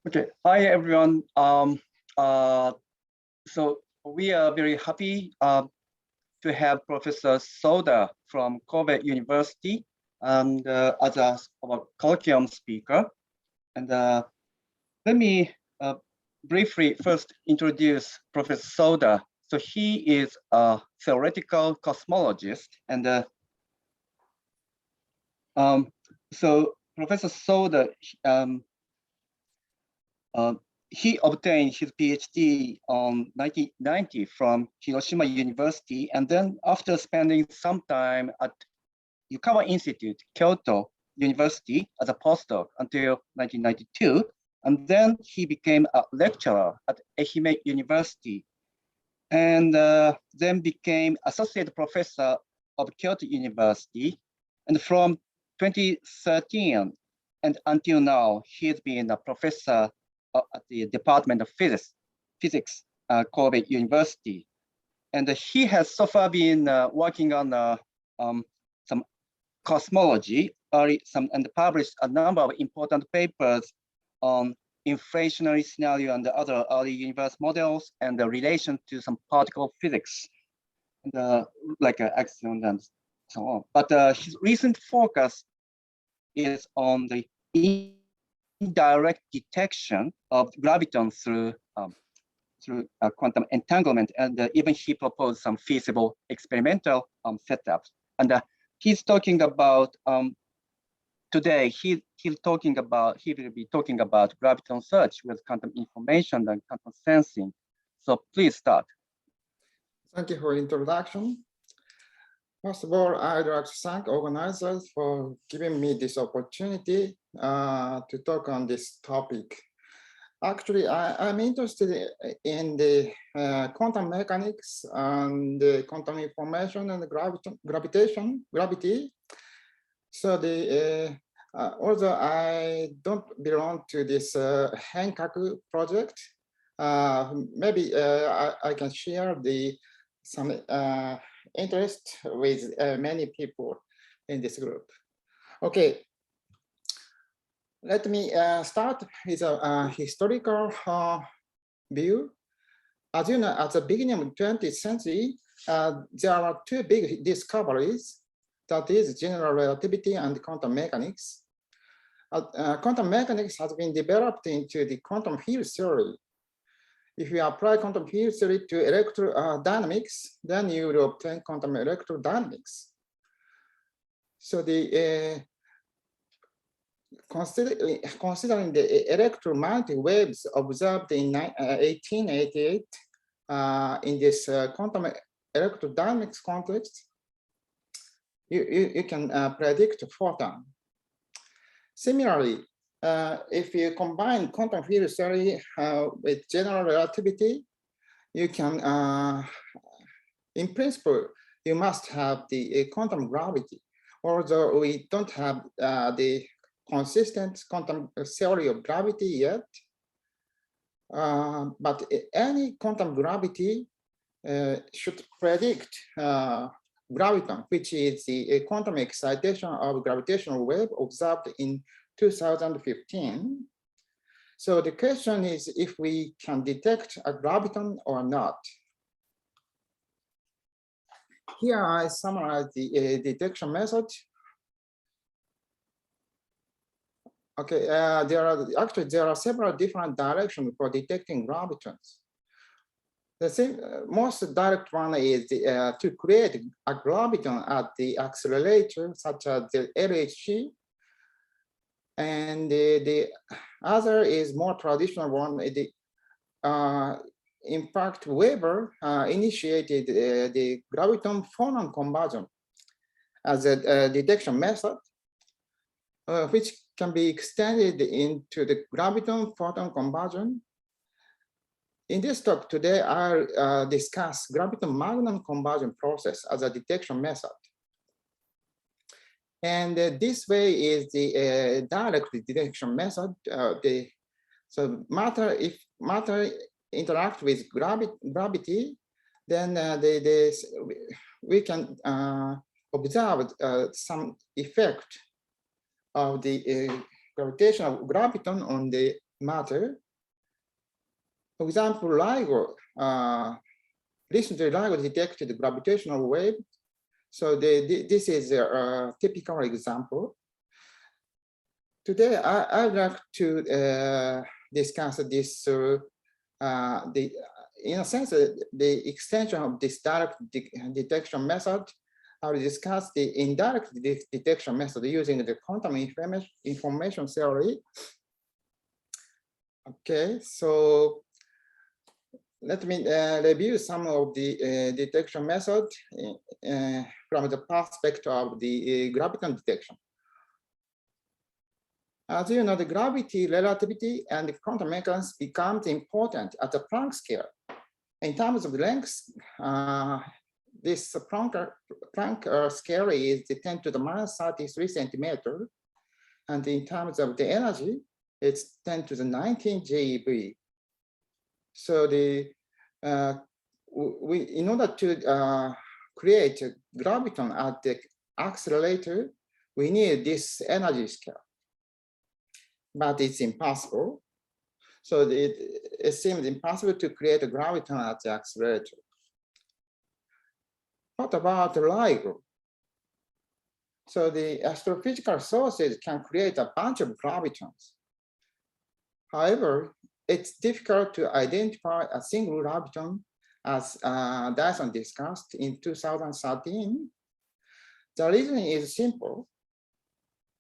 Okay, hi everyone. So we are very happy to have Professor Soda from Kobe University and as our colloquium speaker. And let me briefly first introduce Professor Soda. So he is a theoretical cosmologist, and so Professor Soda. Uh, he obtained his PhD on 1990 from Hiroshima University, and then after spending some time at Yukawa Institute, Kyoto University as a postdoc until 1992, and then he became a lecturer at Ehime University, and then became associate professor of Kyoto University, and from 2013 and until now, he's been a professor at the Department of Physics, Kobe University. And he has so far been working on some cosmology, and published a number of important papers on inflationary scenario and other early universe models and the relation to some particle physics, and, like axion and so on. But his recent focus is on the indirect detection of graviton through quantum entanglement, and even he proposed some feasible experimental setups. And he's talking about today. He will be talking about graviton search with quantum information and quantum sensing. So please start. Thank you for the introduction. First of all, I'd like to thank organizers for giving me this opportunity to talk on this topic. Actually, I'm interested in the quantum mechanics and the quantum information and the gravity. So although I don't belong to this Henkaku project, maybe I can share some interest with many people in this group. Okay, let me start with a historical view. As you know, at the beginning of the 20th century, there are two big discoveries, that is general relativity and quantum mechanics. Quantum mechanics has been developed into the quantum field theory. If you apply quantum field theory to electrodynamics, then you will obtain quantum electrodynamics. So considering the electromagnetic waves observed in 1888 in this quantum electrodynamics context, you can predict photon. Similarly, if you combine quantum field theory with general relativity, you can, in principle, you must have the quantum gravity, although we don't have the consistent quantum theory of gravity yet. But any quantum gravity should predict graviton, which is the quantum excitation of gravitational wave observed in 2015. So the question is if we can detect a graviton or not. Here I summarize the detection method. Okay, there are several different directions for detecting gravitons. The most direct one is to create a graviton at the accelerator, such as the LHC. And the other is more traditional one. In fact, Weber initiated the graviton phonon conversion as a detection method, which can be extended into the graviton photon conversion. In this talk today, I'll discuss graviton magnon conversion process as a detection method. And this way is the direct detection method. So if matter interact with gravity, then we can observe some effect of the gravitational graviton on the matter. For example, LIGO, recently LIGO detected gravitational wave. So this is a typical example. Today, I'd like to discuss this, in a sense, the extension of this direct detection method. I will discuss the indirect detection method using the quantum information theory. Okay, so let me review some of the detection method from the perspective of the graviton detection. As you know, the gravity, relativity, and the quantum mechanics becomes important at the Planck scale. In terms of length, this Planck scale is 10 to the minus 33 centimeter. And in terms of the energy, it's 10 to the 19 GeV. So in order to create a graviton at the accelerator, we need this energy scale. But it's impossible. So it seems impossible to create a graviton at the accelerator. What about LIGO? So the astrophysical sources can create a bunch of gravitons. However, it's difficult to identify a single graviton, as Dyson discussed in 2013. The reason is simple.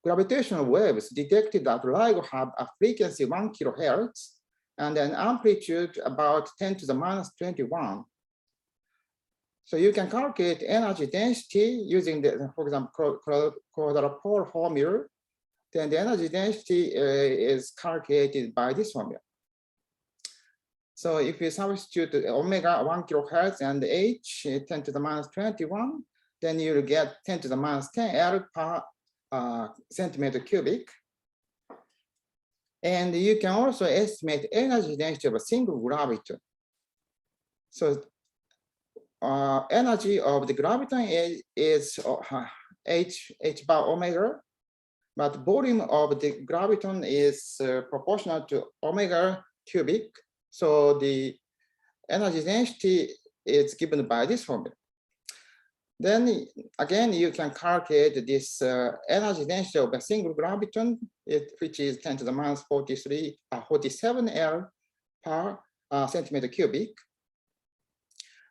Gravitational waves detected at LIGO have a frequency 1 kilohertz and an amplitude about 10 to the minus 21. So you can calculate energy density using the, for example, quadrupole formula. Then the energy density is calculated by this formula. So if you substitute omega 1 kilohertz and h 10 to the minus 21, then you'll get 10 to the minus 10 L per centimeter cubic. And you can also estimate energy density of a single graviton. So energy of the graviton is h bar omega, but volume of the graviton is proportional to omega cubic. So the energy density is given by this formula. Then again, you can calculate this energy density of a single graviton, which is 10 to the minus 47 L per centimeter cubic.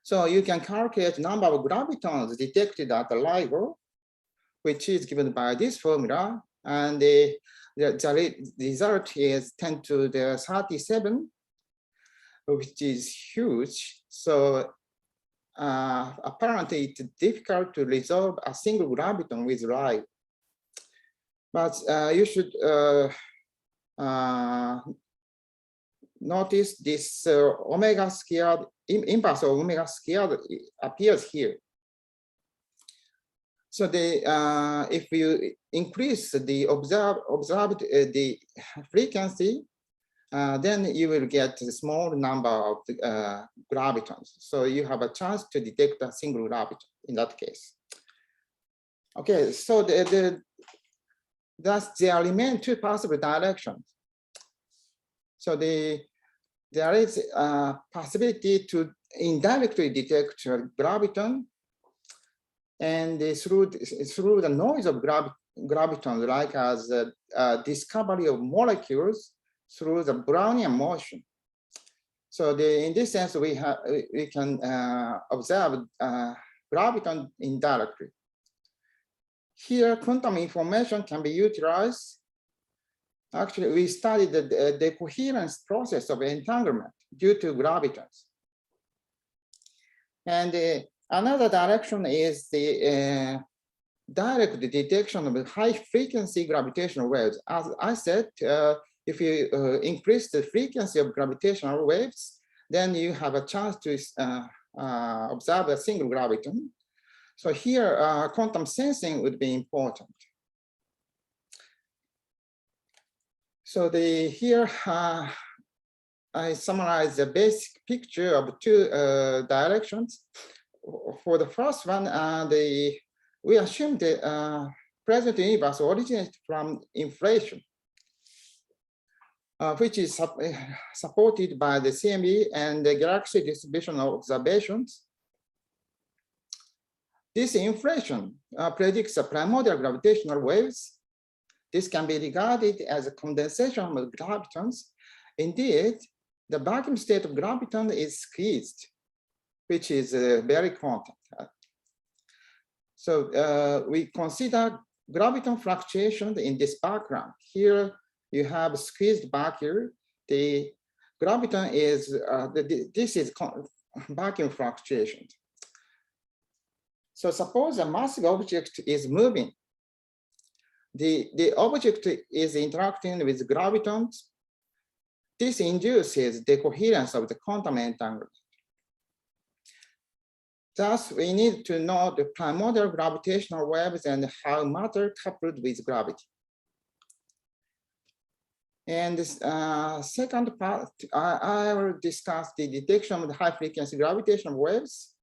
So you can calculate the number of gravitons detected at the LIGO, which is given by this formula. And the result is 10 to the 37, which is huge. So apparently it's difficult to resolve a single graviton with LIGO. But you should notice this omega squared, impulse of omega squared appears here. So if you increase the observed the frequency, then you will get a small number of gravitons. So you have a chance to detect a single graviton in that case. Okay, so thus there remain two possible directions. So there is a possibility to indirectly detect graviton, and through the noise of gravitons, like as discovery of molecules through the Brownian motion. So in this sense, we can observe graviton indirectly. Here, quantum information can be utilized. Actually, we studied the coherence process of entanglement due to gravitons. And another direction is the direct detection of high frequency gravitational waves. As I said, if you increase the frequency of gravitational waves, then you have a chance to observe a single graviton. So here, quantum sensing would be important. So here, I summarize the basic picture of two directions. For the first one, we assume the present universe originates from inflation. which is supported by the CMB and the galaxy distribution observations. This inflation predicts the primordial gravitational waves. This can be regarded as a condensation of gravitons. Indeed, the vacuum state of graviton is squeezed, which is very quantum. So we consider graviton fluctuation in this background. Here you have squeezed vacuum. The graviton is, this is vacuum fluctuation. So suppose a massive object is moving. The object is interacting with gravitons. This induces the coherence of the quantum entanglement. Thus, we need to know the primordial gravitational waves and how matter coupled with gravity. And this second part, I will discuss the detection of the high frequency gravitational waves.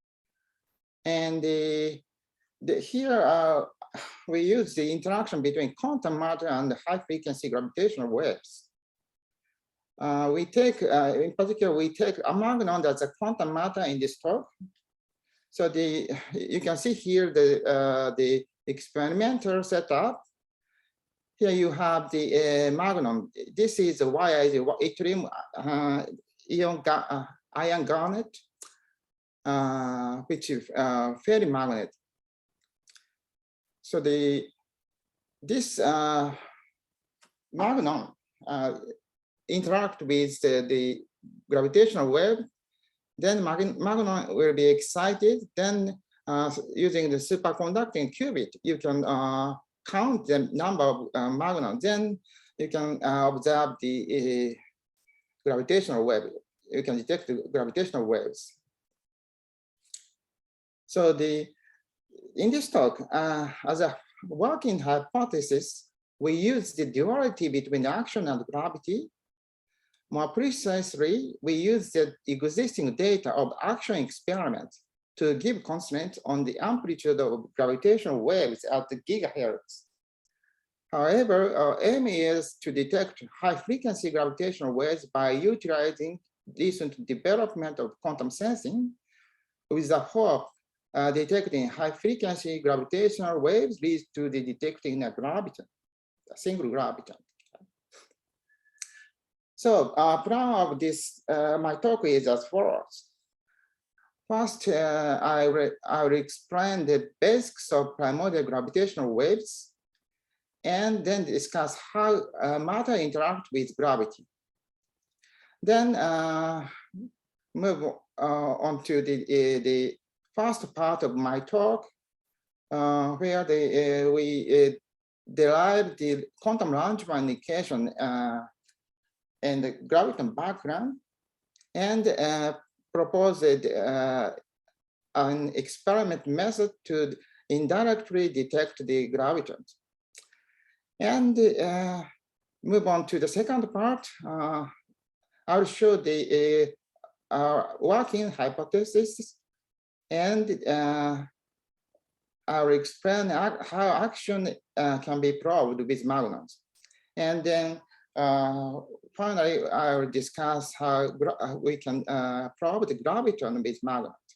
And here we use the interaction between quantum matter and the high frequency gravitational waves. We take, in particular, we take a magnon as a quantum matter in this talk. So you can see here the experimental setup. Here you have the magnon. This is a yttrium ion garnet, which is ferri magnet. So this magnon interact with the gravitational wave. Then magnon will be excited. Then using the superconducting qubit, you can count the number of magnons. Then you can observe the gravitational wave. You can detect the gravitational waves. So in this talk, as a working hypothesis, we use the duality between action and gravity. More precisely, we use the existing data of action experiments to give constraints on the amplitude of gravitational waves at the gigahertz. However, our aim is to detect high-frequency gravitational waves by utilizing recent development of quantum sensing, with the hope detecting high-frequency gravitational waves leads to the detecting a graviton, a single graviton. So plan of this, my talk is as follows. First, I will explain the basics of primordial gravitational waves, and then discuss how matter interact with gravity. Then move on to the first part of my talk, where we derive the quantum Langevin equation and the graviton background, and propose an experiment method to indirectly detect the gravitons. And move on to the second part. I'll show the working hypothesis, and I'll explain how action can be proved with magnons. And then finally, I will discuss how we can probe the graviton with magnons.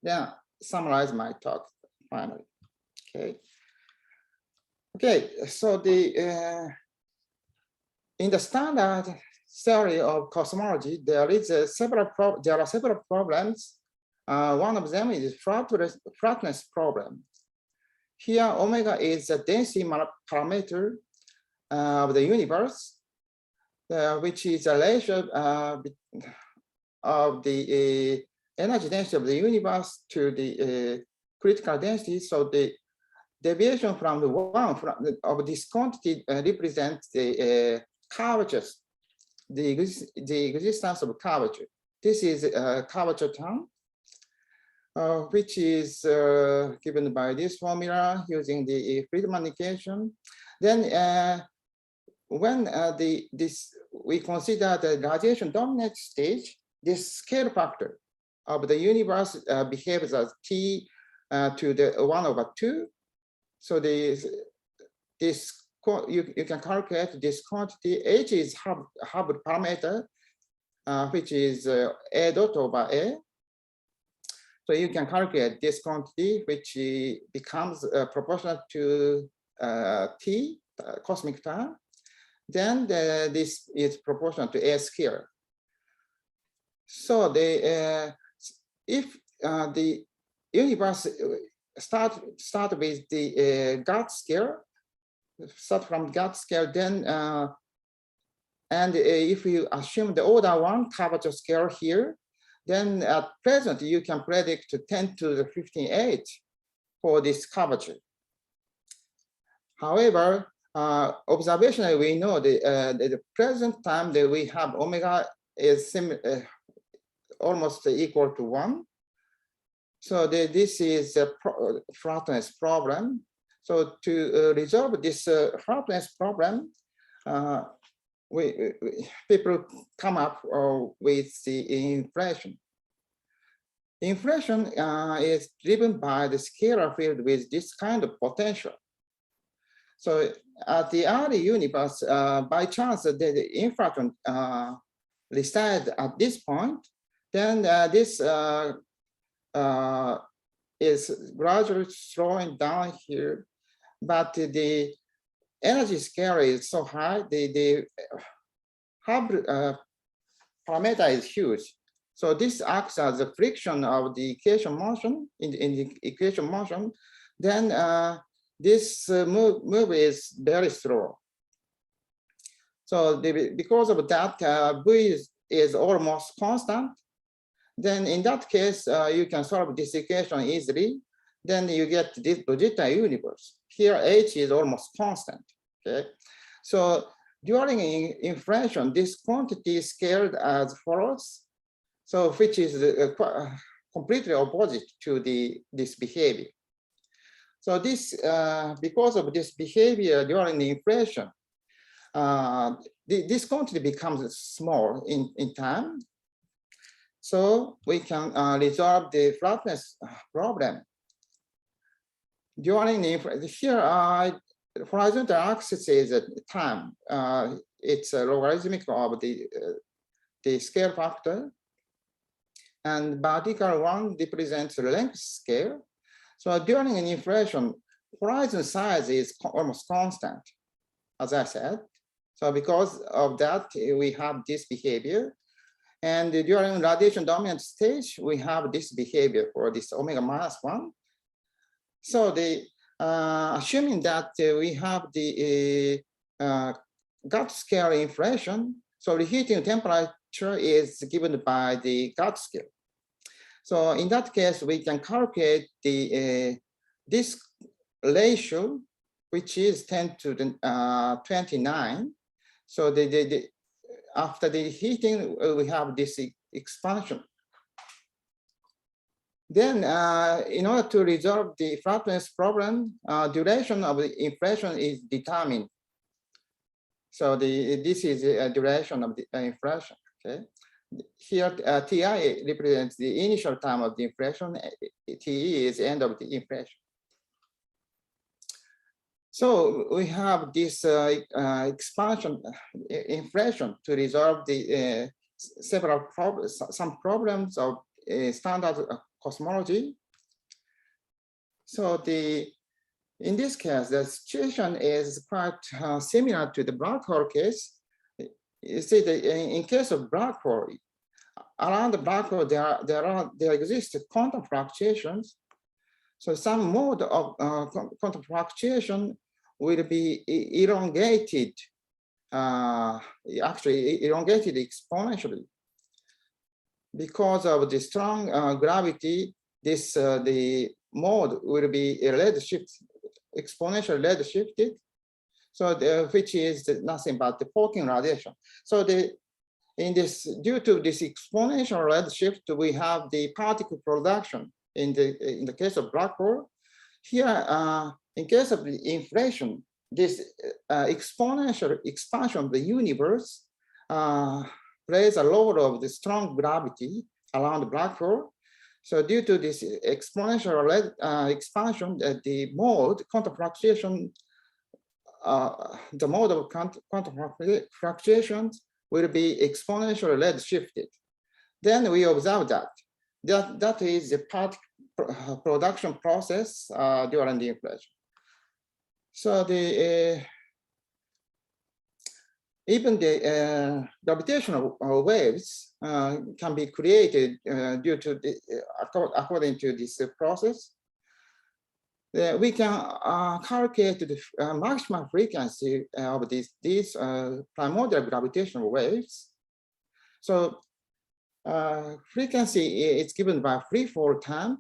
Then summarize my talk finally. Okay, so in the standard theory of cosmology, there are several problems. One of them is flatness problem. Here, omega is the density parameter of the universe, which is a ratio of the energy density of the universe to the critical density. So the deviation from the one of this quantity represents the curvatures, the existence of curvature. This is a curvature term, which is given by this formula using the Friedmann equation. Then when we consider the radiation dominant stage, this scale factor of the universe behaves as T to the 1/2. So this you can calculate this quantity. H is Hubbard parameter, which is A dot over A. So you can calculate this quantity, which becomes proportional to T, cosmic time. Then this is proportional to A square. So if the universe start with the God scale, start from God scale, then and if you assume the order 1 curvature scale here, then at present you can predict 10 to the 15.8 for this curvature. However, observationally, we know the present time that we have omega is almost equal to 1. So this is a flatness problem. So to resolve this flatness problem, people come up with the inflation. Inflation is driven by the scalar field with this kind of potential. So at the early universe, by chance, the inflation resides at this point, then this is gradually slowing down here, but the energy scale is so high, the Hubbard parameter is huge. So this acts as a friction of the equation motion in the equation motion. Then this move is very slow. So because of that, V is almost constant. Then in that case, you can solve this equation easily. Then you get this Vegeta universe. Here, H is almost constant. Okay, so during inflation, this quantity is scaled as follows. So which is completely opposite to this behavior. So this because of this behavior during the inflation, this quantity becomes small in time. So we can resolve the flatness problem. During the here, horizontal axis is time. It's a logarithmic of the scale factor. And vertical one represents the length scale. So during an inflation, horizon size is almost constant, as I said. So because of that, we have this behavior. And during radiation dominant stage, we have this behavior for this omega -1. So assuming that we have the gut scale inflation, so the heating temperature is given by the gut scale. So in that case, we can calculate this ratio, which is 10 to the 29. So after the heating, we have this expansion. Then in order to resolve the flatness problem, duration of the inflation is determined. So this is a duration of the inflation, okay? Here, Ti represents the initial time of the inflation, Te is end of the inflation. So we have this expansion inflation to resolve the several problems, some problems of standard cosmology. So in this case, the situation is quite similar to the black hole case. You see, in case of black hole, around the black hole there exist quantum fluctuations. So some mode of quantum fluctuation will be elongated, actually elongated exponentially. Because of the strong gravity, the mode will be exponentially red shifted. So which is nothing but the Hawking radiation. So due to this exponential red shift, we have the particle production in the case of black hole. Here, in case of the inflation, this exponential expansion of the universe plays a role of the strong gravity around the black hole. So due to this exponential expansion, the mode quantum fluctuation the mode of quantum fluctuations will be exponentially redshifted. Then we observe that is the production process during the inflation. So even the gravitational waves can be created due to according to this process. We can calculate the maximum frequency of these primordial gravitational waves. So frequency is given by free fall time,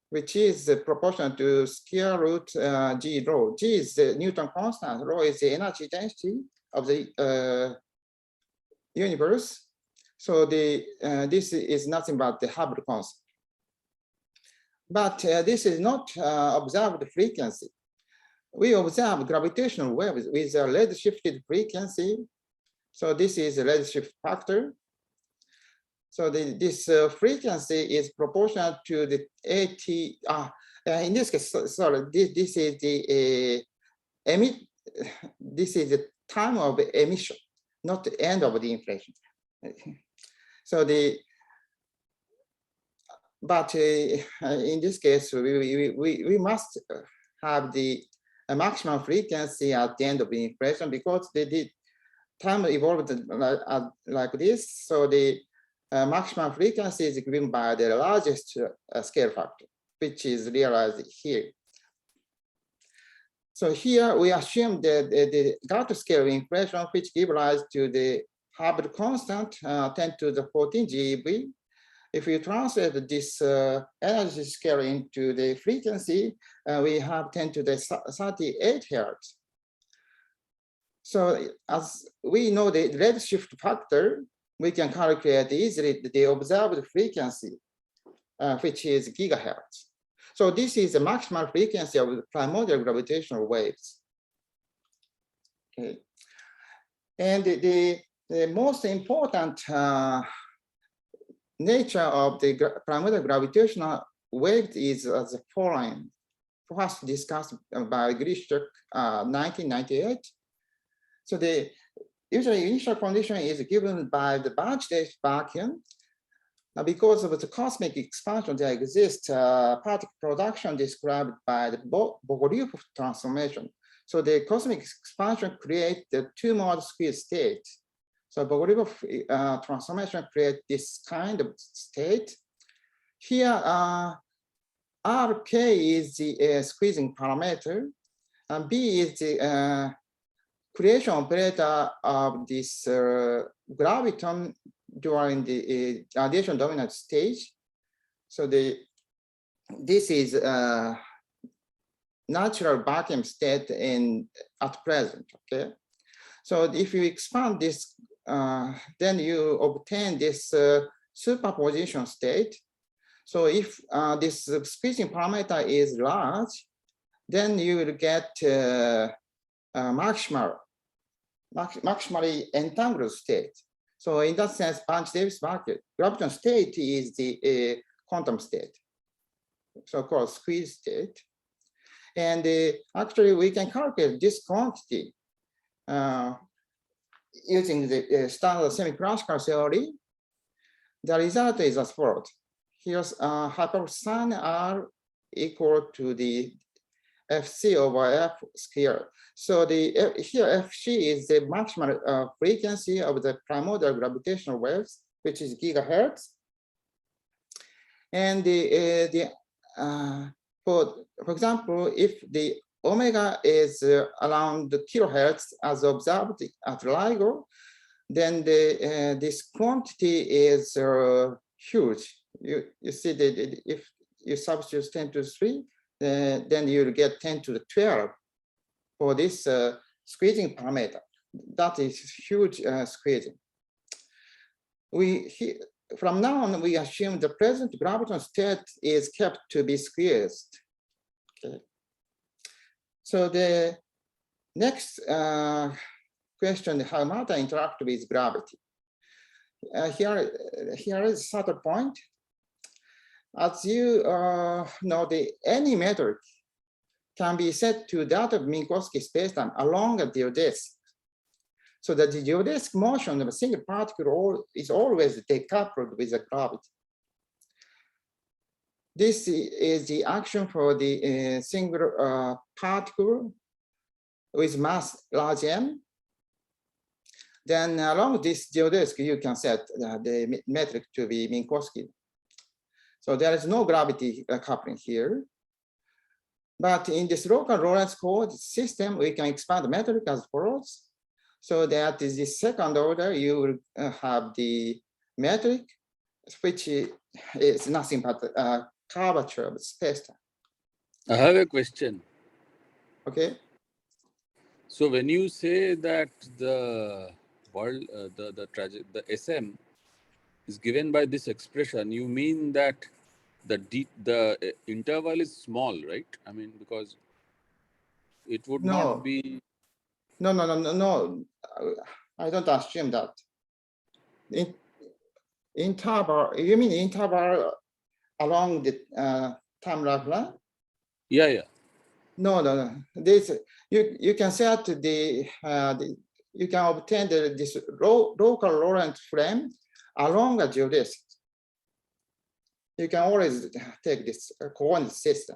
which is proportional to square root g rho. G is the Newton constant, rho is the energy density of the universe. So this is nothing but the Hubble constant. But this is not observed frequency. We observe gravitational waves with a redshifted frequency. So this is a redshift factor. So this frequency is proportional to the AT. In this case, sorry, this is the this is the time of emission, not the end of the inflation. So but in this case, we must have the maximum frequency at the end of the inflation because the time evolved like this. So the maximum frequency is given by the largest scale factor, which is realized here. So here we assume that the Gato scale inflation, which gives rise to the Hubble constant 10 to the 14 GeV. If you translate this energy scale into the frequency, we have 10 to the 38 Hertz. So as we know the redshift factor, we can calculate easily the observed frequency, which is gigahertz. So this is the maximum frequency of the primordial gravitational waves. Okay. And the most important nature of the primordial gravitational wave is the following. First discussed by Grishchuk, 1998. So the usually initial condition is given by the Barch-Davis vacuum. Because of the cosmic expansion, there exists particle production described by the Bogoliubov transformation. So the cosmic expansion creates the two-mode squeeze state. So Bogoliubov transformation creates this kind of state. Here, Rk is the squeezing parameter, and B is the creation operator of this graviton during the radiation dominant stage. So this is natural vacuum state at present, okay? So if you expand this, then you obtain this superposition state. So if this squeezing parameter is large, then you will get maximally entangled state. So in that sense, Barch-Davis vacuum, graviton state is the quantum state, so-called squeeze state. And actually, we can calculate this quantity using the standard semi-classical theory. The result is as follows. Here's hypothesis R equal to the Fc over F squared. So here Fc is the maximum frequency of the primordial gravitational waves, which is gigahertz. And for example, if the omega is around the kilohertz as observed at LIGO, then this quantity is huge. You see that if you substitute 10 to the 3, then you'll get 10 to the 12 for this squeezing parameter. That is huge squeezing. From now on, we assume the present graviton state is kept to be squeezed. Okay. So the next question, how matter interact with gravity. Here is a subtle point. As you know, any metric can be set to that of Minkowski spacetime along a geodesic. So that the geodesic motion of a single particle is always decoupled with the gravity. This is the action for the single particle with mass large M. Then along this geodesic, you can set the metric to be Minkowski. So there is no gravity coupling here. But in this local Lorentz coordinate system, we can expand the metric as follows. So that is the second order, you will have the metric, which is nothing but curvature of spacetime. I have a question. Okay. So when you say that the world, the SM is given by this expression, you mean that the interval is small, right? I mean, because it would not be. No. I don't assume that. Interval, you mean interval along the time line? Yeah. No. This you can set the you can obtain this local Lorentz frame along a geodesic. You can always take this coordinate system.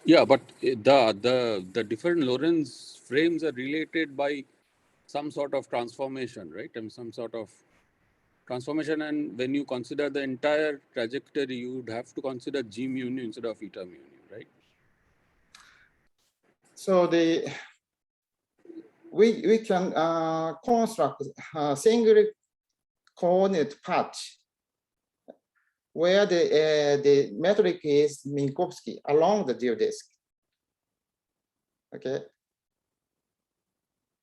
Yeah, but the different Lorentz frames are related by some sort of transformation, right? I mean, some sort of transformation, and when you consider the entire trajectory, you would have to consider G mu nu instead of eta mu nu, right? So we can construct a single coordinate patch where the metric is Minkowski along the geodesic. Okay.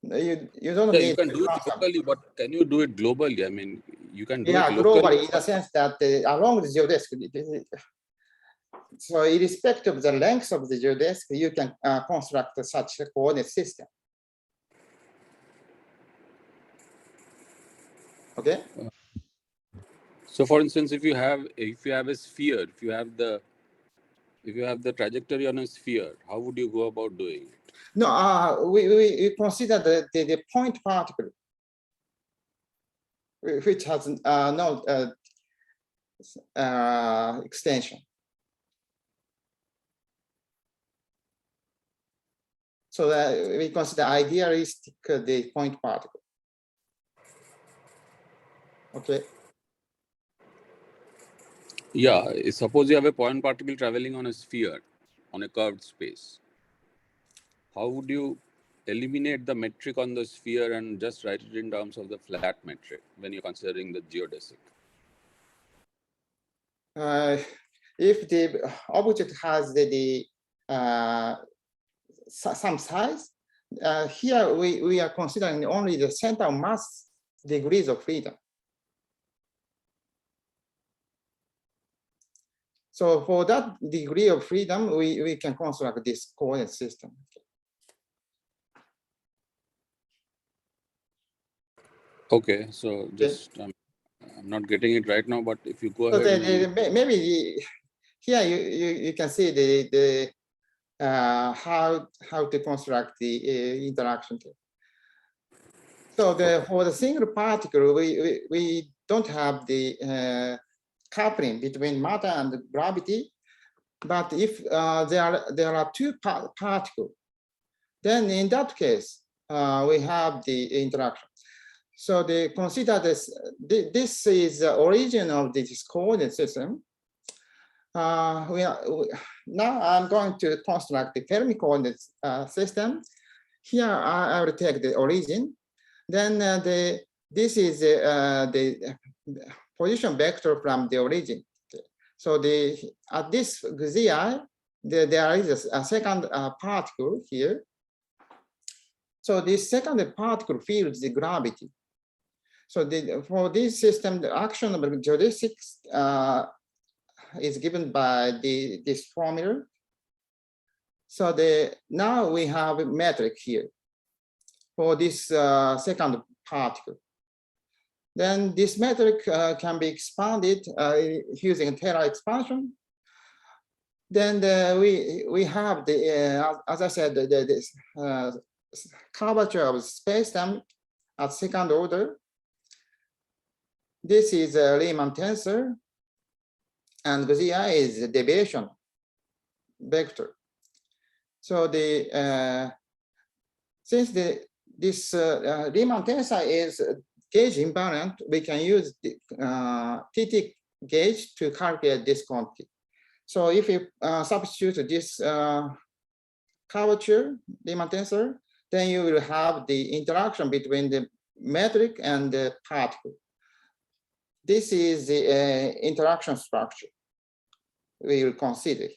You don't need. You can do it locally, but can you do it globally? I mean, you can do it globally locally in the sense that along the geodesic. So irrespective of the length of the geodesic, you can construct such a coordinate system. Okay. So, for instance, if you have a sphere, if you have the trajectory on a sphere, how would you go about doing it? No, we consider the point particle, which has no extension. So we consider idealistic the point particle. Okay. Yeah, suppose you have a point particle traveling on a sphere, on a curved space. How would you eliminate the metric on the sphere and just write it in terms of the flat metric when you're considering the geodesic? If the object has some size, here we are considering only the center of mass degrees of freedom. So for that degree of freedom, we can construct this coordinate system. Okay, so just I'm not getting it right now, but if you go so ahead, maybe here you can see the how to construct the interaction. So for the single particle, we don't have the coupling between matter and gravity, but if there are two particles, then in that case we have the interaction. So they consider this is the origin of this coordinate system. Now I'm going to construct the Fermi coordinate system. Here I will take the origin. Then this is the position vector from the origin. So at this Zi, there is a second particle here. So this second particle feels the gravity. So for this system, the action of the geodesics is given by this formula. So now we have a metric here for this second particle. Then this metric can be expanded using Taylor expansion. Then we have the as I said, this curvature of spacetime at second order. This is a Riemann tensor, and Gi is the deviation vector. So the since this Riemann tensor is gauge invariant, we can use the TT gauge to calculate this quantity. So if you substitute this curvature Riemann tensor, then you will have the interaction between the metric and the particle. This is the interaction structure we will consider.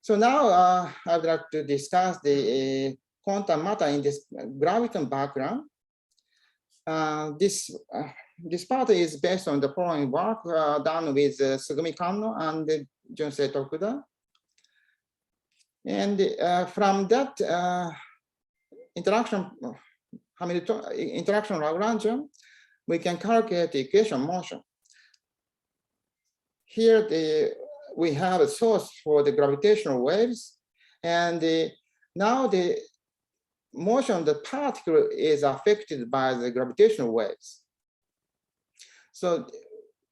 So now I would like to discuss the quantum matter in this Graviton background. This part is based on the following work done with Sugumi Kanno and Junsei Tokuda. And from that interaction Lagrangian, we can calculate the equation motion. Here we have a source for the gravitational waves, and now the motion of the particle is affected by the gravitational waves. So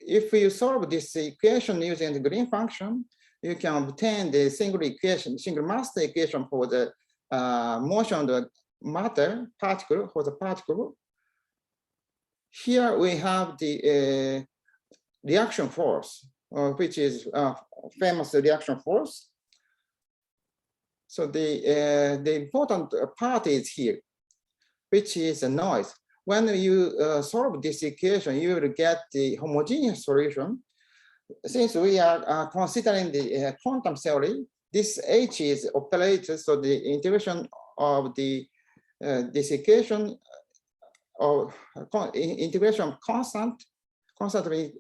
if you solve this equation using the Green function, you can obtain the single master equation for the motion of the matter particle for the particle. Here we have the reaction force, which is famous reaction force. So the important part is here, which is a noise. When you solve this equation, you will get the homogeneous solution. Since we are considering the quantum theory, this H is operated, so the integration of this equation or integration constantly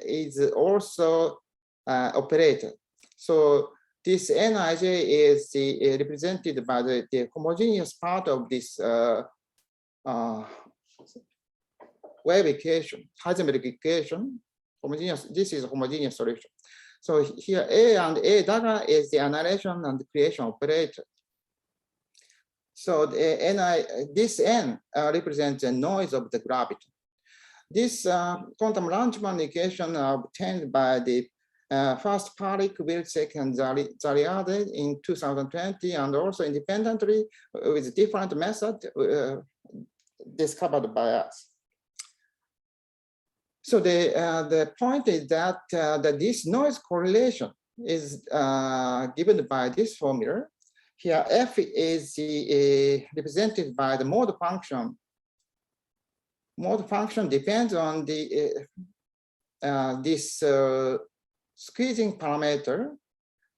is also operated. So this Nij is represented by the homogeneous part of this wave equation, Heisenberg equation. Homogeneous. This is a homogeneous solution. So here A and A dagger is the annihilation and the creation operator. So this N represents the noise of the graviton. This quantum Langemann equation obtained by the first Palik, Wilczek, and Zariadeh in 2020, and also independently with different method discovered by us. So the point is that this noise correlation is given by this formula. Here, F is represented by the mode function. Mode function depends on the this squeezing parameter.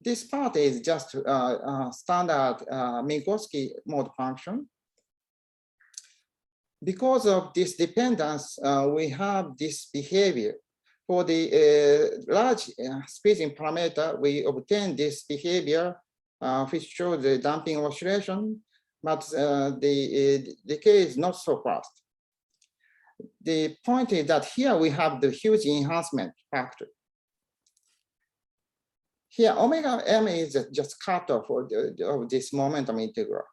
This part is just standard Minkowski mode function. Because of this dependence, we have this behavior. For the large squeezing parameter, we obtain this behavior, which shows the damping oscillation, but the decay is not so fast. The point is that here we have the huge enhancement factor. Here, omega m is just cutoff of this momentum integral.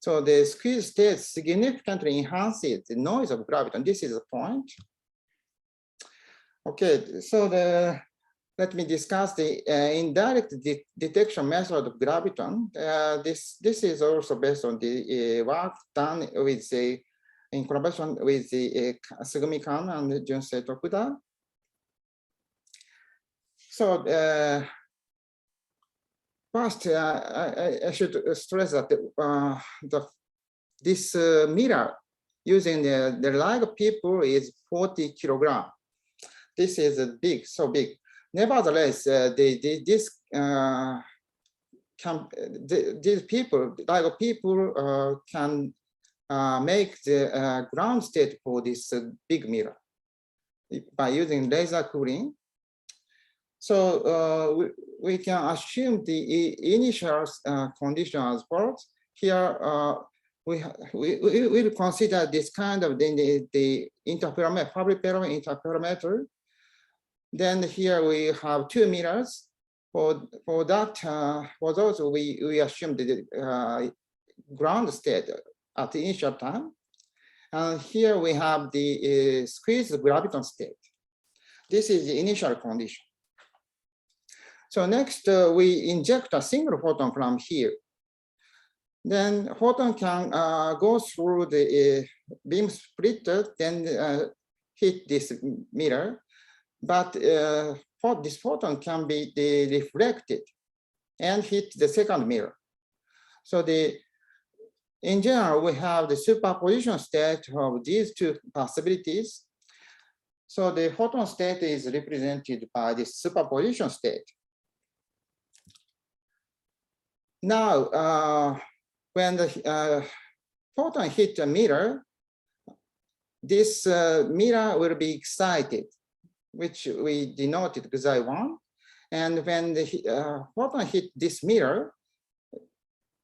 So the squeeze state significantly enhances the noise of graviton. This is the point. Okay, so let me discuss the indirect detection method of graviton. This is also based on the work done with in collaboration with the Sugumi Kan and Junsei Tokuda. So first, I should stress that this mirror using the light people is 40 kilogram. This is big, so big. Nevertheless, these people, LIGO people, can make the ground state for this big mirror by using laser cooling. So we can assume the initial condition as follows. Here we will consider this kind of the interferometer, Fabry-Perot interferometer. Then here we have 2 mirrors. For that, for those we assumed the ground state at the initial time. And here we have the squeezed graviton state. This is the initial condition. So next, we inject a single photon from here. Then photon can go through the beam splitter, then hit this mirror. But this photon can be reflected and hit the second mirror. So in general, we have the superposition state of these 2 possibilities. So the photon state is represented by the superposition state. Now, when the photon hits a mirror, this mirror will be excited, which we denoted Xi1. And when the photon hit this mirror,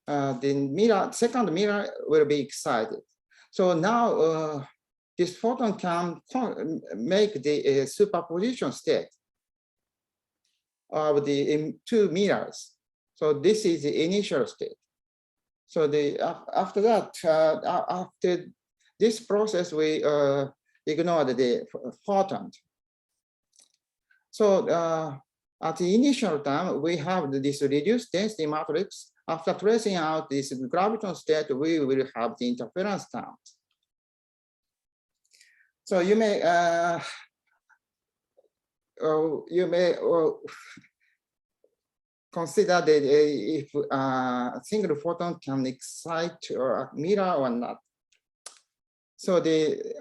the second mirror will be excited. So now this photon can make the superposition state of the 2 mirrors. So this is the initial state. So after that, after this process, we ignore the photons. So at the initial time, we have this reduced density matrix. After tracing out this graviton state, we will have the interference terms. So you may consider that if a single photon can excite a mirror or not. So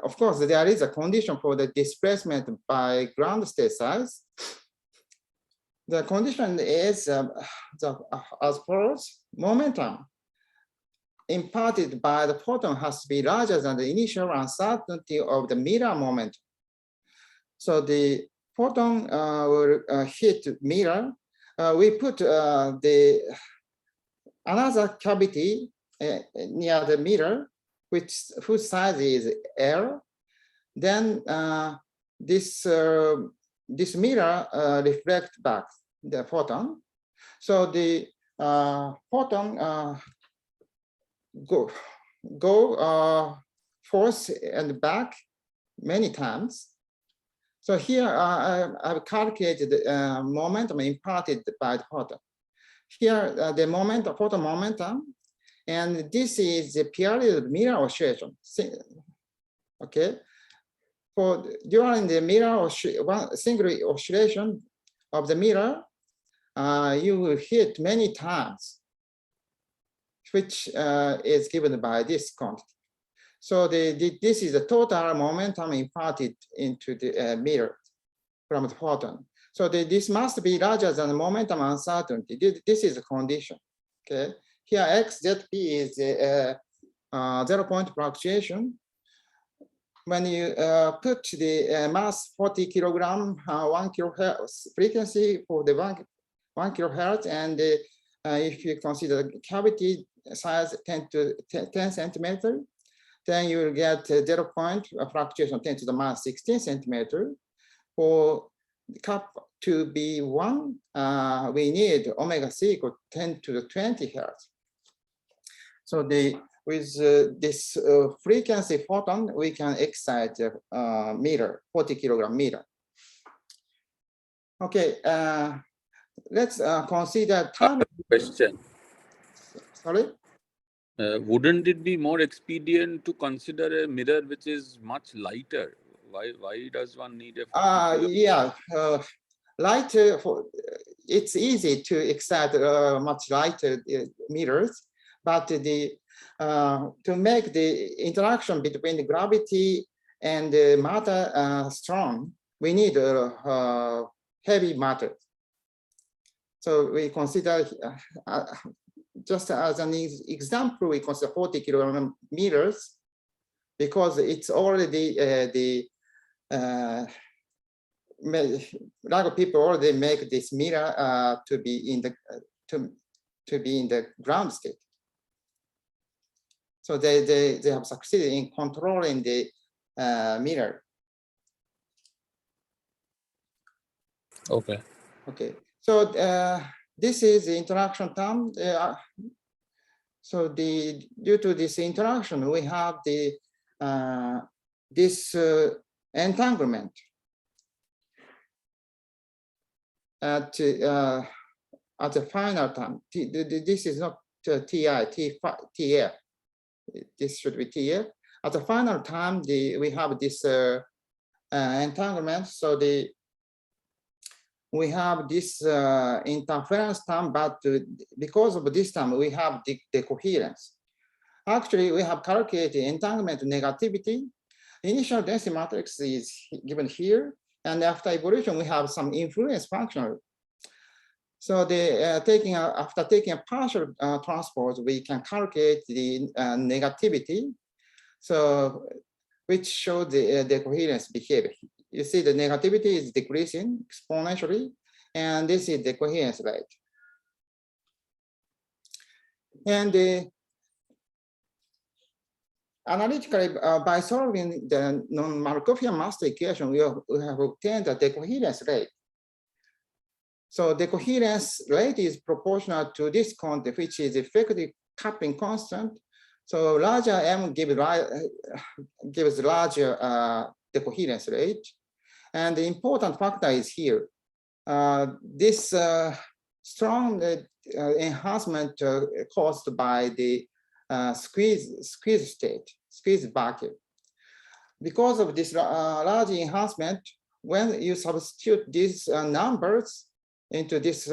of course, there is a condition for the displacement by ground state size. The condition is as follows: momentum imparted by the photon has to be larger than the initial uncertainty of the mirror momentum. So the photon will hit mirror. We put another cavity near the mirror, whose size is L. Then this mirror reflects back the photon. So the photon go forth and back many times. So here I've calculated the momentum imparted by the photon. Here the photon momentum, and this is the period of mirror oscillation. Okay, during the mirror single oscillation of the mirror, you will hit many times, which is given by this quantity. So this is the total momentum imparted into the mirror from the photon. So this must be larger than the momentum uncertainty. This is a condition. Okay. Here XZP is a 0-point fluctuation. When you put the mass 40 kilogram, 1 kilohertz frequency for the 1 kilohertz, and if you consider the cavity size 10 centimeter, then you will get 0-point fluctuation 10 to the minus 16 centimeter. For the cup to be 1, we need omega c equal 10 to the 20 hertz. So with this frequency photon, we can excite a meter, 40 kilogram meter. Okay, let's consider time. Question. Sorry? Wouldn't it be more expedient to consider a mirror which is much lighter? Why does one need a? Yeah, lighter. It's easy to excite much lighter mirrors, but to make the interaction between the gravity and the matter strong, we need heavy matter. So we consider, just as an example, we consider 40 kilogram meters, because it's already a lot of people already make this mirror to be in the ground state. So they have succeeded in controlling the mirror. Okay. Okay, so this is the interaction term. So due to this interaction, we have the this entanglement at the final term. This is not TF. This should be TF. At the final time, we have this entanglement. So we have this interference term, but because of this term, we have the coherence. Actually, we have calculated entanglement negativity. Initial density matrix is given here, and after evolution, we have some influence function. So after taking a partial transpose, we can calculate the negativity. So which shows the coherence behavior. You see the negativity is decreasing exponentially, and this is the coherence rate. And analytically, by solving the non-Markovian master equation, we have obtained the coherence rate. So the coherence rate is proportional to this constant, which is effective coupling constant. So larger M gives larger the coherence rate. And the important factor is here. This strong enhancement caused by the squeeze state, squeeze vacuum. Because of this large enhancement, when you substitute these numbers into this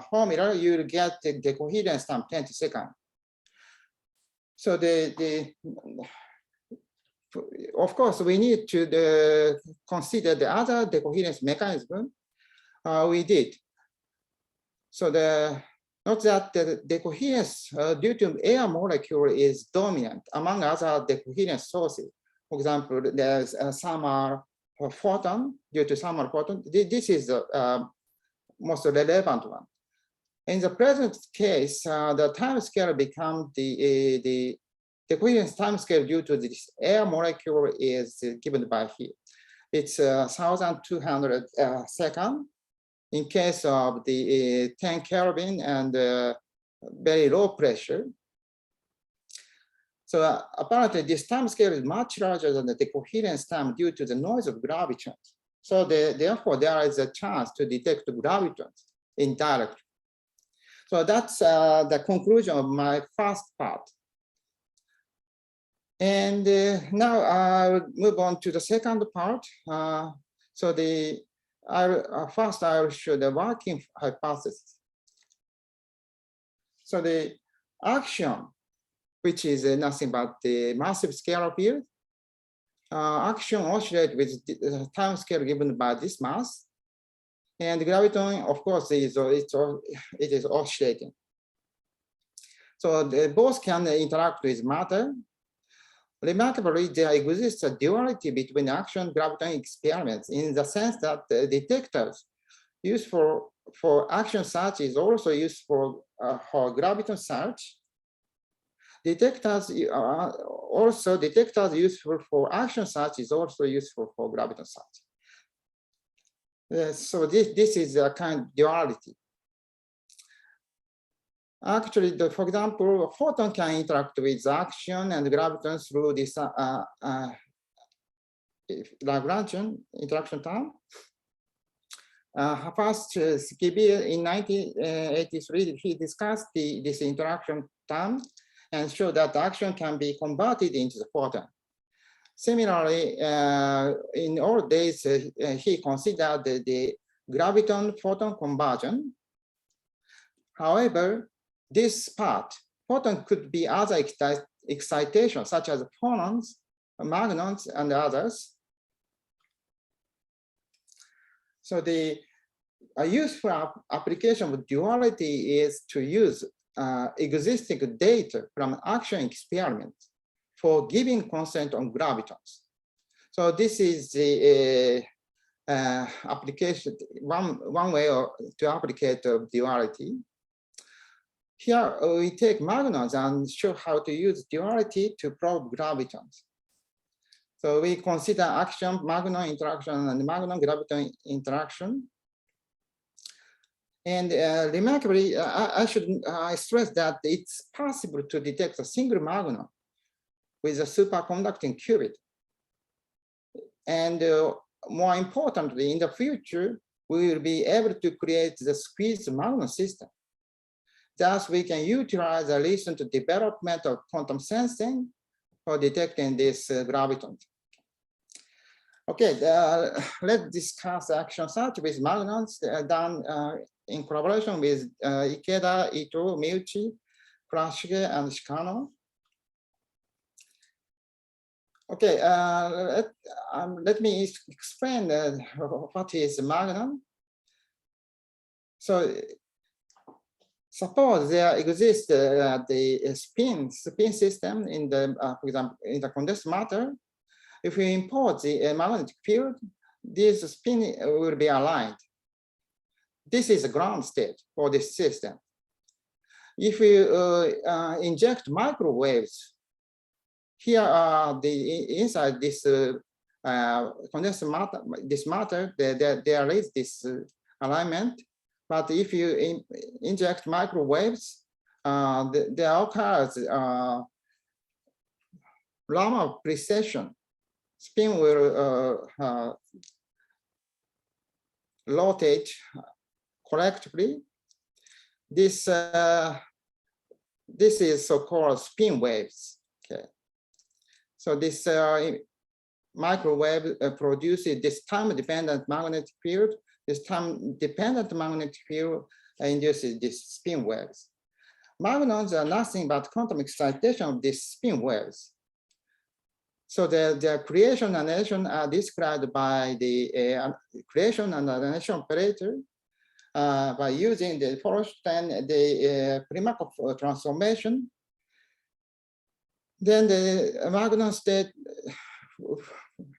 formula, you will get the coherence time 10 seconds. So of course, we need to consider the other decoherence mechanism. We did. So not that the decoherence due to air molecule is dominant among other decoherence sources. For example, there's a thermal photon due to thermal photon. This is the most relevant one. In the present case, the time scale becomes the coherence time scale due to this air molecule is given by here. It's 1,200 seconds in case of the 10 Kelvin and very low pressure. So apparently this time scale is much larger than the coherence time due to the noise of gravitons. So therefore there is a chance to detect gravitons indirectly. So that's the conclusion of my first part. And now I'll move on to the second part. So first I will show the working hypothesis. So the action, which is nothing but the massive scalar field, action oscillates with the time scale given by this mass. And the graviton, of course, it is oscillating. So both can interact with matter. Remarkably, there exists a duality between action and graviton experiments in the sense that the detectors used for action search is also used for graviton search. Detectors useful for action search is also useful for graviton search. So this is a kind of duality. Actually, for example, a photon can interact with action and graviton through this Lagrangian interaction term. First, Skibir in 1983, he discussed this interaction term and showed that action can be converted into the photon. Similarly, in old days, he considered the graviton-photon conversion. However, this part, photon could be other excitation, such as phonons, magnons, and others. So a useful application of duality is to use existing data from action experiments for giving consent on gravitons. So this is the application, one way to applicate duality. Here we take magnons and show how to use duality to probe gravitons. So we consider action, magnon interaction, and magnon graviton interaction. And remarkably, I should stress that it's possible to detect a single magnon with a superconducting qubit. And more importantly, in the future, we will be able to create the squeezed magnon system. Thus, we can utilize the recent development of quantum sensing for detecting this graviton. Okay, let's discuss action search with magnons done in collaboration with Ikeda, Ito, Miuchi, Kurashige, and Shikano. Okay, let me explain what is magnon. So suppose there exists the spin system in the, for example, in the condensed matter. If we import the magnetic field, this spin will be aligned. This is a ground state for this system. If we inject microwaves, here are the inside this condensed matter, there is this alignment. But if you inject microwaves, there occurs Raman precession. Spin will rotate correctly. This is so-called spin waves. Okay, so this microwave produces this time-dependent magnetic field. This time-dependent magnetic field induces these spin waves. Magnons are nothing but quantum excitation of these spin waves. So the creation and annihilation are described by the creation and annihilation operator by using the first and the Primakov transformation. Then the magnon state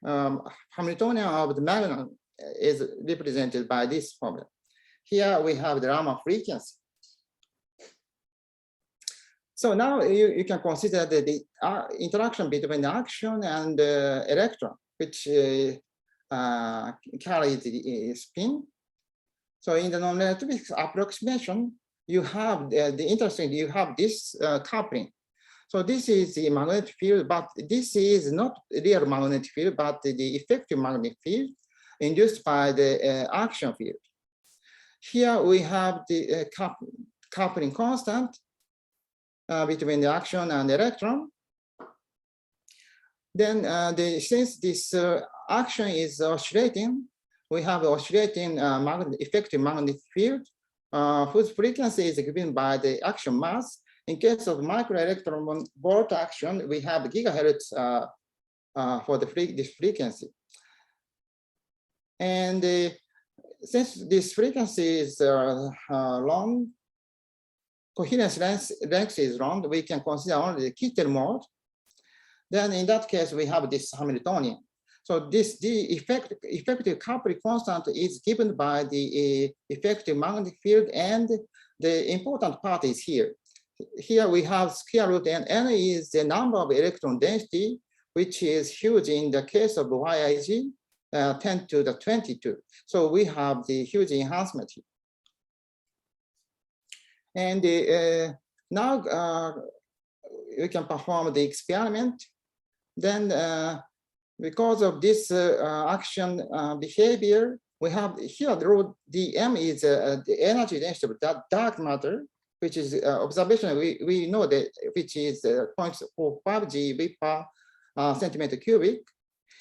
Hamiltonian of the magnon is represented by this formula. Here we have the Raman frequency. So now you can consider the interaction between the action and the electron, which carries the spin. So in the non-relativistic approximation, you have you have this coupling. So this is the magnetic field, but this is not real magnetic field, but the effective magnetic field induced by the action field. Here we have the coupling constant between the action and the electron. Then since this action is oscillating, we have oscillating effective magnetic field whose frequency is given by the action mass. In case of microelectron volt action, we have gigahertz for this frequency. And since this frequency is long, coherence length is long, we can consider only the Kittel mode. Then in that case, we have this Hamiltonian. So the effective coupling constant is given by the effective magnetic field, and the important part is here. Here we have square root n. N is the number of electron density, which is huge in the case of YIG, 10 to the 22. So we have the huge enhancement here. And now we can perform the experiment. Then because of this action behavior, we have here the M is the energy density of that dark matter, which is observation we know that which is 0.45 GeV per centimeter cubic.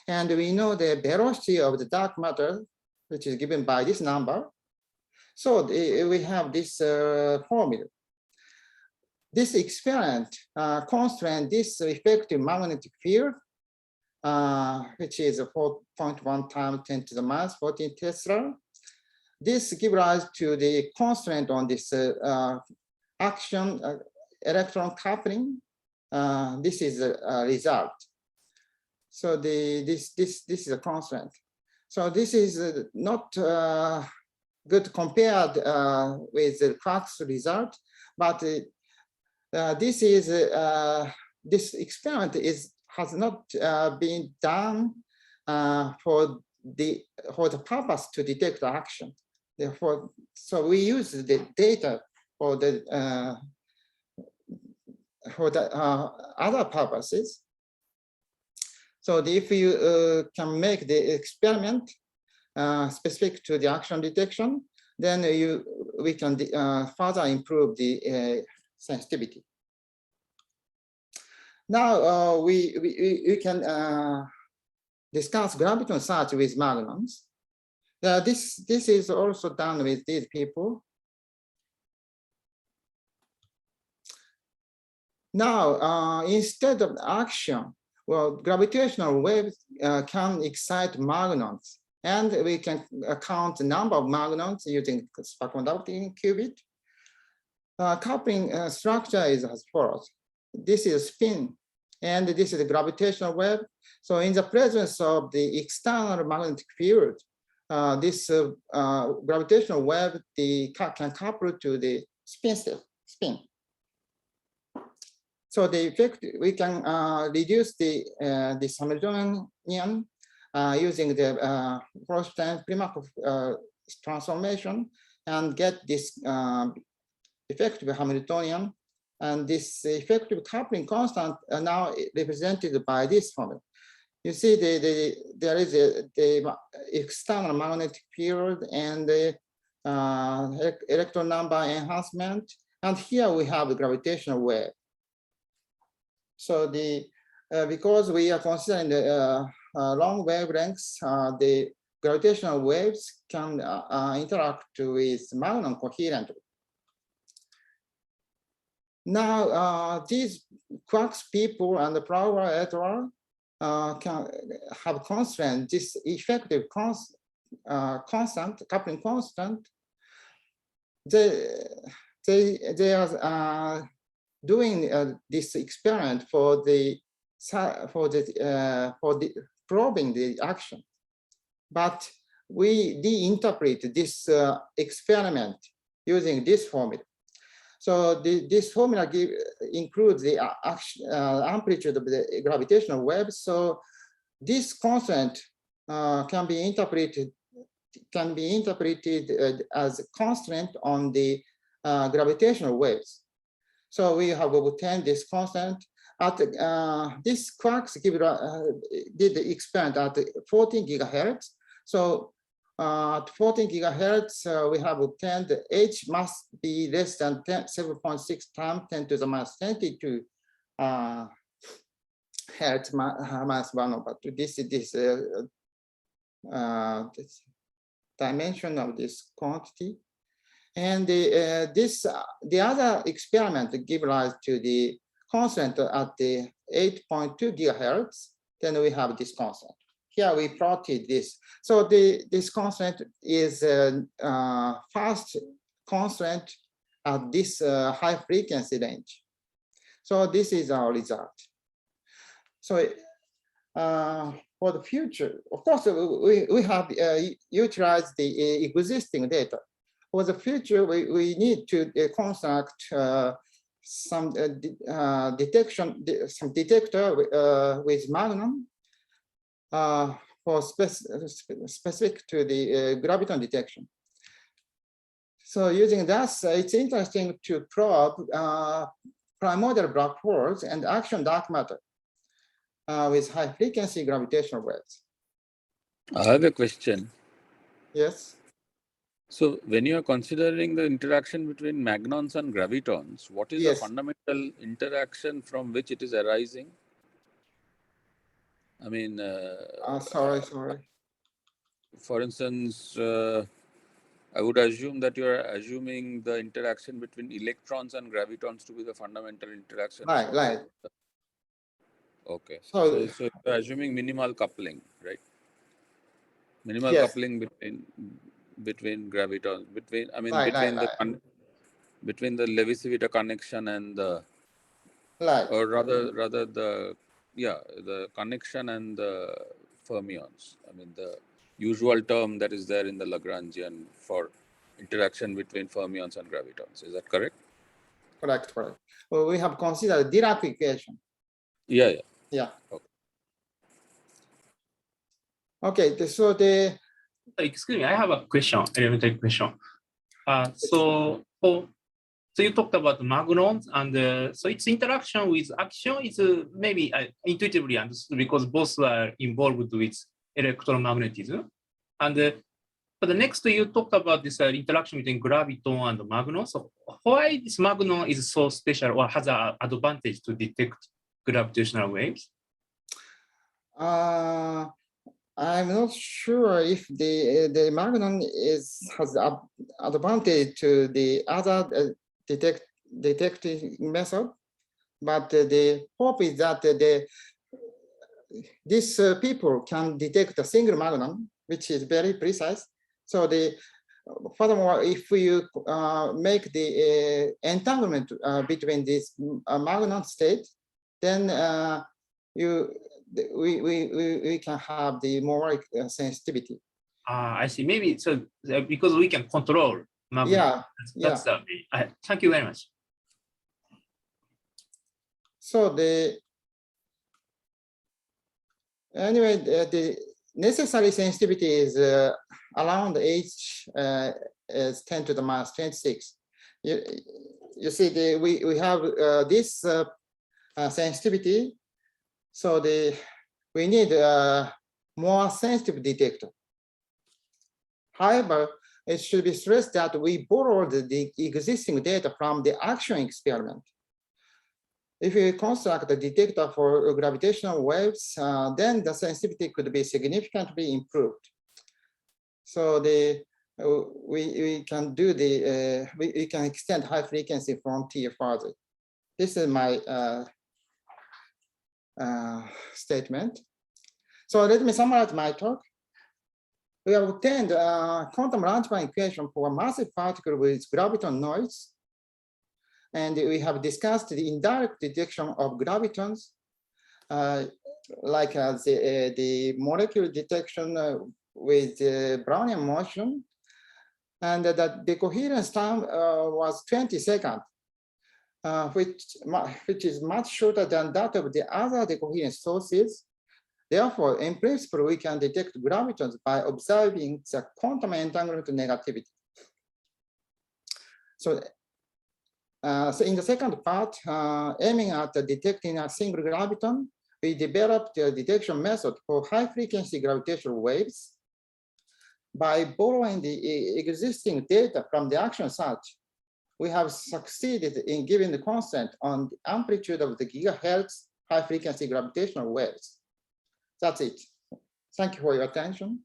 And we know the velocity of the dark matter, which is given by this number. So we have this formula. This experiment constrains this effective magnetic field, which is 4.1 times 10 to the minus 14 Tesla. This gives rise to the constraint on this action electron coupling. This is a result. So this is a constraint. So this is not good compared with the Clark's result, but this experiment has not been done for the purpose to detect action. Therefore, so we use the data for the other purposes. So if you can make the experiment specific to the action detection, then we can further improve the sensitivity. Now we can discuss graviton search with magnons. This is also done with these people. Now, instead of action, well, gravitational waves can excite magnons, and we can count the number of magnons using superconducting qubit. Coupling structure is as follows. This is spin, and this is the gravitational wave. So in the presence of the external magnetic field, this gravitational wave can couple to the spin. So the effect, we can reduce the Hamiltonian using the Prof-Primakov transformation and get this effective Hamiltonian. And this effective coupling constant are now represented by this formula. You see there is the external magnetic field and the electron number enhancement. And here we have the gravitational wave. So because we are considering the long wavelengths, the gravitational waves can interact with magnon coherently. Now, these quarks people and the power electron can have constraint, this effective constant, coupling constant. They are doing this experiment for the probing the action, but we de-interpret this experiment using this formula. So this formula includes the amplitude of the gravitational wave. So this constant can be interpreted as a constant on the gravitational waves. So we have obtained this constant at this quarks did the experiment at 14 gigahertz. So at 14 gigahertz, we have obtained H must be less than 7.6 times 10 to the minus 22 hertz minus 1/2. This is this dimension of this quantity. And the other experiment give rise to the constant at the 8.2 gigahertz. Then we have this constant. Here we plotted this. So this constant is first constant at this high frequency range. So this is our result. So for the future, of course, we have utilized the existing data. For the future, we need to construct some detector with magnon for specific to the graviton detection. So using that, it's interesting to probe primordial black holes and action dark matter with high frequency gravitational waves. I have a question. Yes. So when you are considering the interaction between magnons and gravitons, what is the fundamental interaction from which it is arising? I mean, sorry. For instance, I would assume that you are assuming the interaction between electrons and gravitons to be the fundamental interaction. Right. Okay. So you're assuming minimal coupling, right? Minimal coupling between gravitons, between the Levi-Civita connection and the or rather the connection and the fermions. I mean the usual term that is there in the Lagrangian for interaction between fermions and gravitons. Is that correct? Correct. Well, we have considered Dirac equation. Yeah. Okay. So Excuse me, I have a question, elementary question. So you talked about magnons, and so its interaction with action is maybe intuitively understood because both are involved with electromagnetism. And but the next you talked about this interaction between graviton and magnon. So why this magnon is so special or has an advantage to detect gravitational waves? I'm not sure if the magnon has advantage to the other detecting method, but the hope is that these people can detect a single magnon, which is very precise. So furthermore, if you make the entanglement between this magnon state, then we can have the more sensitivity. I see. Maybe so because we can control magnon. Yeah. That's thank you very much. So the necessary sensitivity is around H is 10 to the minus 26. You see, we have this sensitivity. So we need a more sensitive detector. However, it should be stressed that we borrowed the existing data from the action experiment. If we construct a detector for gravitational waves, then the sensitivity could be significantly improved. So we can do we can extend high frequency frontier further. This is my statement. So let me summarize my talk. We have obtained a quantum runtime equation for a massive particle with graviton noise. And we have discussed the indirect detection of gravitons, like the molecular detection with Brownian motion. And that the coherence time was 20 seconds, which is much shorter than that of the other decoherence sources. Therefore, in principle, we can detect gravitons by observing the quantum entanglement negativity. So in the second part, aiming at detecting a single graviton, we developed a detection method for high-frequency gravitational waves. By borrowing the existing data from the action search, we have succeeded in giving the constant on the amplitude of the gigahertz high-frequency gravitational waves. That's it. Thank you for your attention.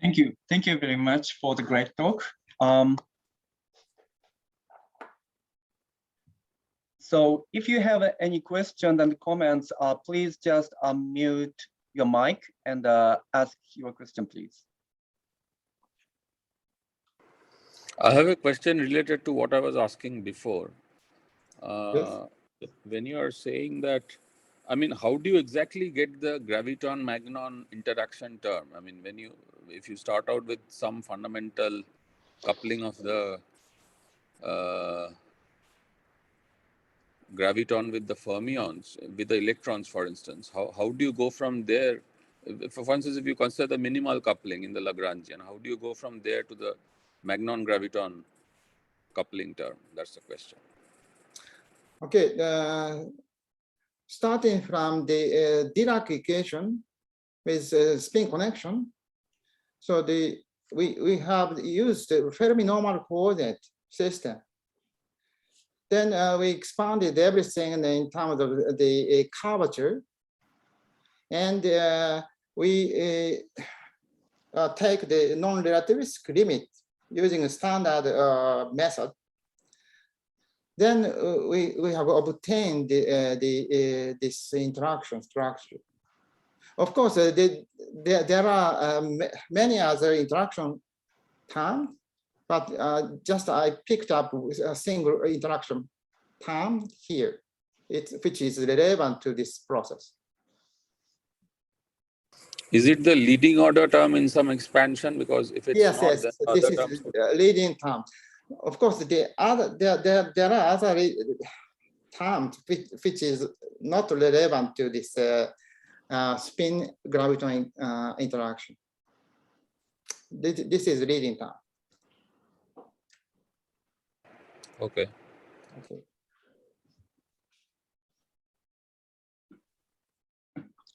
Thank you. Thank you very much for the great talk. So if you have any questions and comments, please just unmute your mic and ask your question, please. I have a question related to what I was asking before. Yes. When you are saying that, I mean, how do you exactly get the graviton-magnon interaction term? I mean, if you start out with some fundamental coupling of the graviton with the fermions, with the electrons, for instance, how do you go from there? For instance, if you consider the minimal coupling in the Lagrangian, how do you go from there to the magnon-graviton coupling term? That's the question. Okay, starting from the Dirac equation with spin connection. So we have used the Fermi normal coordinate system. Then we expanded everything in terms of the curvature. And we take the non-relativistic limit using a standard method. Then we have obtained this interaction structure. Of course, there are many other interaction terms, but just I picked up a single interaction term here, which is relevant to this process. Is it the leading order term in some expansion? Because if it's yes, not, yes, then this other is terms leading term. Of course, there are other terms which is not relevant to this spin graviton interaction. This is reading time. Okay. Okay.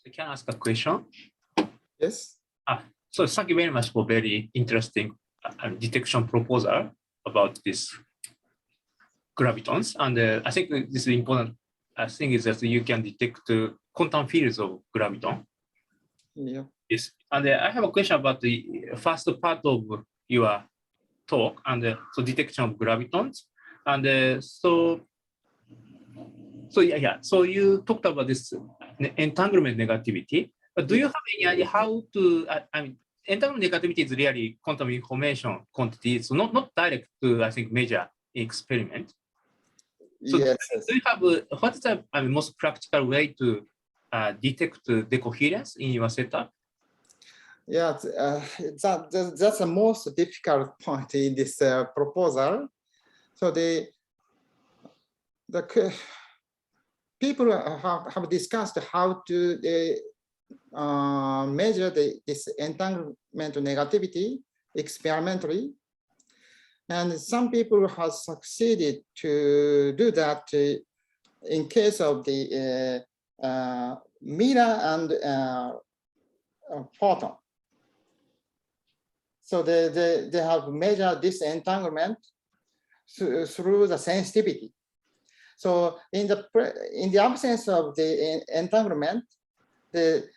I can ask a question. Yes. So thank you very much for very interesting detection proposal about this gravitons. And I think this is important thing is that you can detect quantum fields of graviton. Yeah. Yes. And I have a question about the first part of your talk and so detection of gravitons. And so yeah. So you talked about this entanglement negativity. But do you have any idea how to? I mean, entanglement negativity is really quantum information quantity. So not direct to I think measure experiment. So Yes. do you have what is the most practical way to detect the coherence in your setup? Yeah, that's the most difficult point in this proposal. So the people have discussed how to measure this entanglement negativity experimentally. And some people have succeeded to do that in case of the mirror and photon. So they have measured this entanglement through the sensitivity. So in the absence of the entanglement, the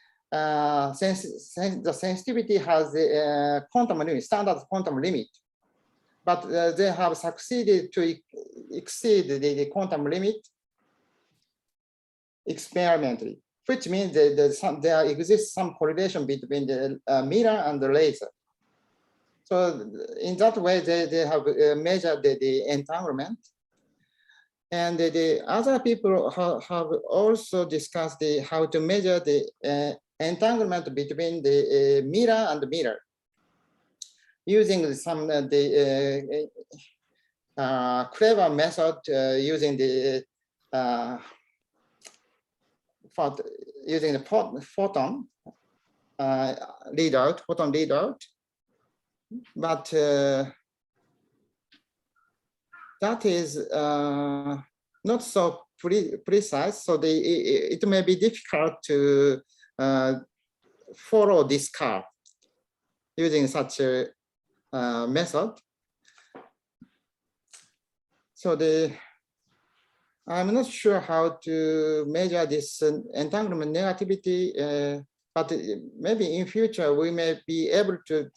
sensitivity has the quantum limit, standard quantum limit, but they have succeeded to exceed the quantum limit experimentally, which means that there exists some correlation between the mirror and the laser. So in that way, they have measured the entanglement. And the other people have also discussed how to measure the entanglement between the mirror and the mirror using some clever method using the photon readout, but that is not so precise. So it may be difficult to follow this curve using such a method. So I'm not sure how to measure this entanglement negativity, but maybe in future we may be able to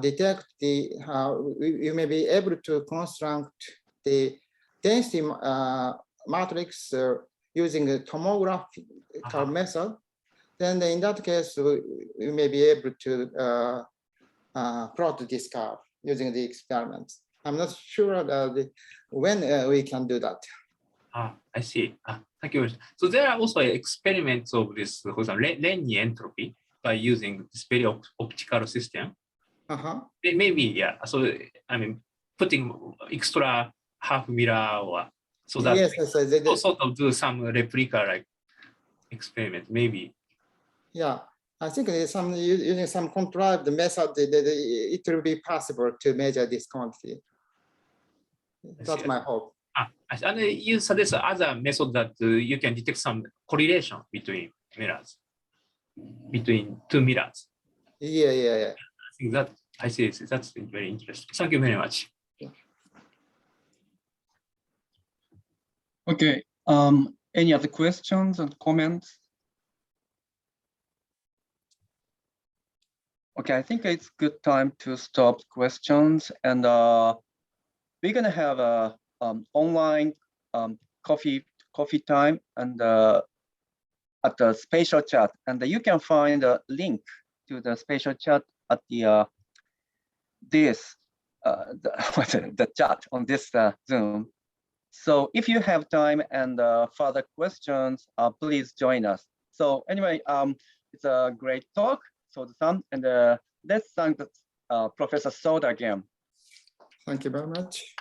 detect you may be able to construct the density matrix using a tomographical method. Then in that case, we may be able to plot this curve using the experiments. I'm not sure when we can do that. I see. Thank you. So there are also experiments of this, for example, Renyi entropy by using this very optical system. Maybe, yeah. So I mean, putting extra half mirror or so that yes, they sort of do some replica like experiment, maybe. Yeah, I think using some contrived method, it will be possible to measure this quantity. That's my hope. And you suggest other method that you can detect some correlation between mirrors, between two mirrors. Yeah. I think that I see. That's very interesting. Thank you very much. Okay. Any other questions and comments? Okay, I think it's good time to stop questions, and we're gonna have a online coffee time and at the spatial chat, and you can find a link to the spatial chat at the the chat on this Zoom. So if you have time and further questions, please join us. So anyway, it's a great talk, Soda-san, and let's thank Professor Soda again. Thank you very much.